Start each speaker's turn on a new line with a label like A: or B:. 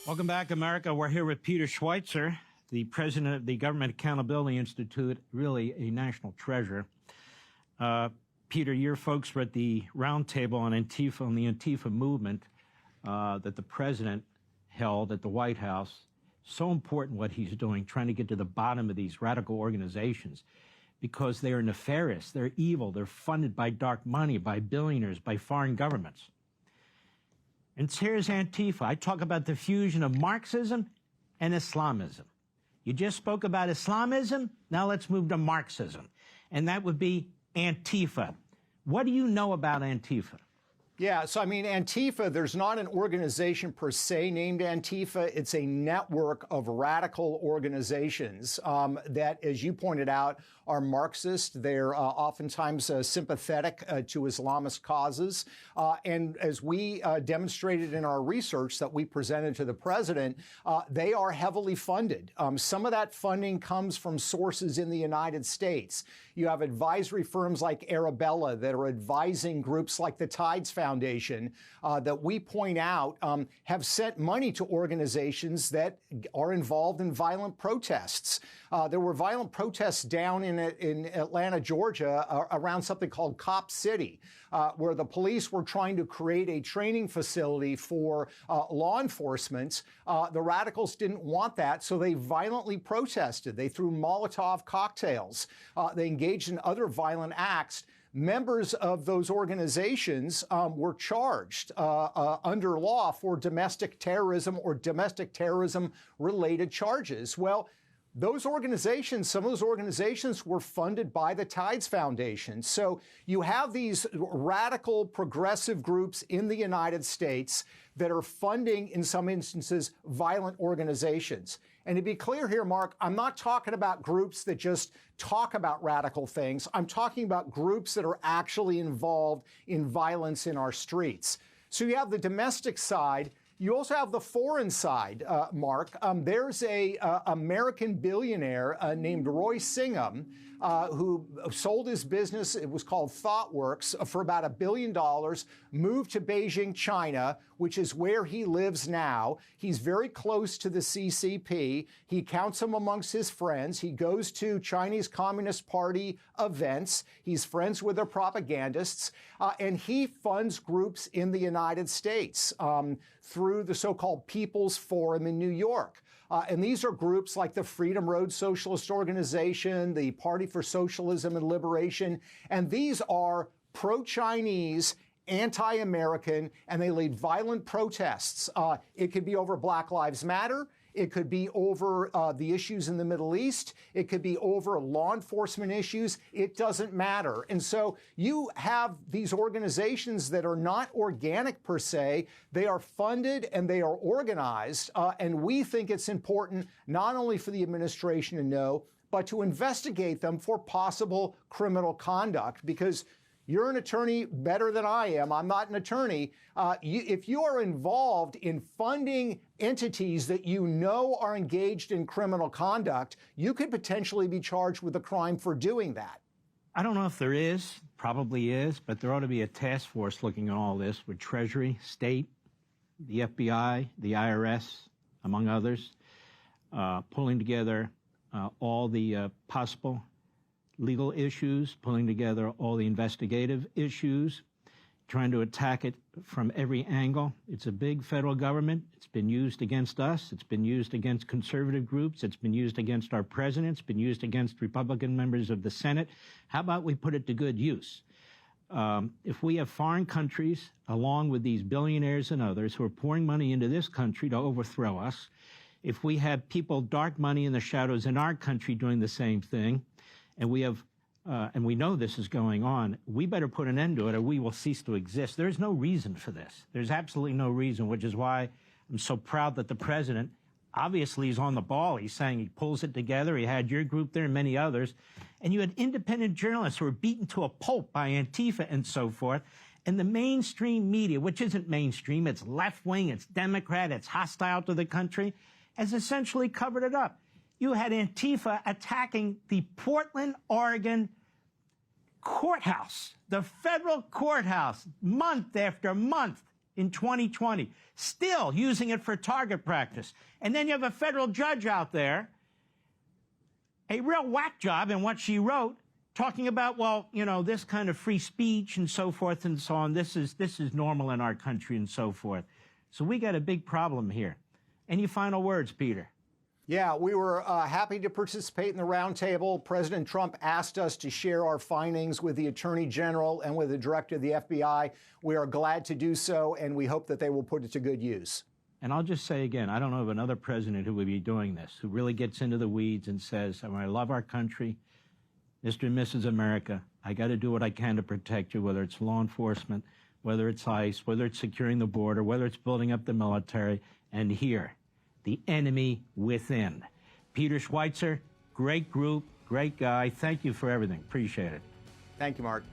A: Welcome back, America. We're here with Peter Schweizer, the president of the Government Accountability Institute, really a national treasure. Peter, your folks were at the roundtable on Antifa and the Antifa movement that the president held at the White House. So important what he's doing, trying to get to the bottom of these radical organizations, because they are nefarious, they're evil, they're funded by dark money, by billionaires, by foreign governments. And here's Antifa. I talk about the fusion of Marxism and Islamism. You just spoke about Islamism, now let's move to Marxism. And that would be Antifa. What do you know about Antifa?
B: Yeah, so I mean, Antifa, there's not an organization per se named Antifa. It's a network of radical organizations that, as you pointed out, are Marxist. They're oftentimes sympathetic to Islamist causes. And as we demonstrated in our research that we presented to the president, they are heavily funded. Some of that funding comes from sources in the United States. You have advisory firms like Arabella that are advising groups like the Tides Foundation that we point out have sent money to organizations that are involved in violent protests. There were violent protests down in Atlanta, Georgia, around something called Cop City, where the police were trying to create a training facility for law enforcement. The radicals didn't want that, so they violently protested. They threw Molotov cocktails. They engaged in other violent acts. Members of those organizations were charged under law for domestic terrorism or domestic terrorism-related charges. Well, those organizations, some of those organizations were funded by the Tides Foundation. So you have these radical progressive groups in the United States that are funding, in some instances, violent organizations. And to be clear here, Mark, I'm not talking about groups that just talk about radical things. I'm talking about groups that are actually involved in violence in our streets. So you have the domestic side. You also have the foreign side, Mark. There's a American billionaire named Roy Singham who sold his business. It was called ThoughtWorks for about $1 billion, moved to Beijing, China, which is where he lives now. He's very close to the CCP. He counts them amongst his friends. He goes to Chinese Communist Party events. He's friends with their propagandists. And he funds groups in the United States through the so-called People's Forum in New York. And these are groups like the Freedom Road Socialist Organization, the Party for Socialism and Liberation. And these are pro-Chinese, anti-American, and they lead violent protests. It could be over Black Lives Matter. It could be over the issues in the Middle East. It could be over law enforcement issues. It doesn't matter. And so you have these organizations that are not organic per se. They are funded and they are organized. And we think it's important not only for the administration to know, but to investigate them for possible criminal conduct, because you're an attorney better than I am. I'm not an attorney. If you are involved in funding entities that you know are engaged in criminal conduct, you could potentially be charged with a crime for doing that.
A: I don't know if there is, probably is, but there ought to be a task force looking at all this with Treasury, State, the FBI, the IRS, among others, pulling together all the possible legal issues, pulling together all the investigative issues, trying to attack it from every angle. It's a big federal government. It's been used against us. It's been used against conservative groups. It's been used against our president. It's been used against Republican members of the Senate. How about we put it to good use? If we have foreign countries, along with these billionaires and others who are pouring money into this country to overthrow us, if we have people, dark money in the shadows in our country doing the same thing, and we have, and we know this is going on, we better put an end to it or we will cease to exist. There's no reason for this. There's absolutely no reason, which is why I'm so proud that the president obviously is on the ball. He's saying he pulls it together. He had your group there and many others. And you had independent journalists who were beaten to a pulp by Antifa and so forth. And the mainstream media, which isn't mainstream, it's left-wing, it's Democrat, it's hostile to the country, has essentially covered it up. You had Antifa attacking the Portland, Oregon courthouse, the federal courthouse, month after month. in 2020, still using it for target practice. And then you have a federal judge out there, a real whack job in what she wrote, talking about, well, you know, this kind of free speech and so forth and so on. This is normal in our country and so forth. So we got a big problem here. Any final words, Peter?
B: Yeah, we were happy to participate in the roundtable. President Trump asked us to share our findings with the Attorney General and with the Director of the FBI. We are glad to do so, and we hope that they will put it to good use.
A: And I'll just say again, I don't know of another president who would be doing this, who really gets into the weeds and says, I love our country, Mr. and Mrs. America, I got to do what I can to protect you, whether it's law enforcement, whether it's ICE, whether it's securing the border, whether it's building up the military, and here, the enemy within. Peter Schweizer, great group, great guy. Thank you for everything. Appreciate it.
B: Thank you, Mark.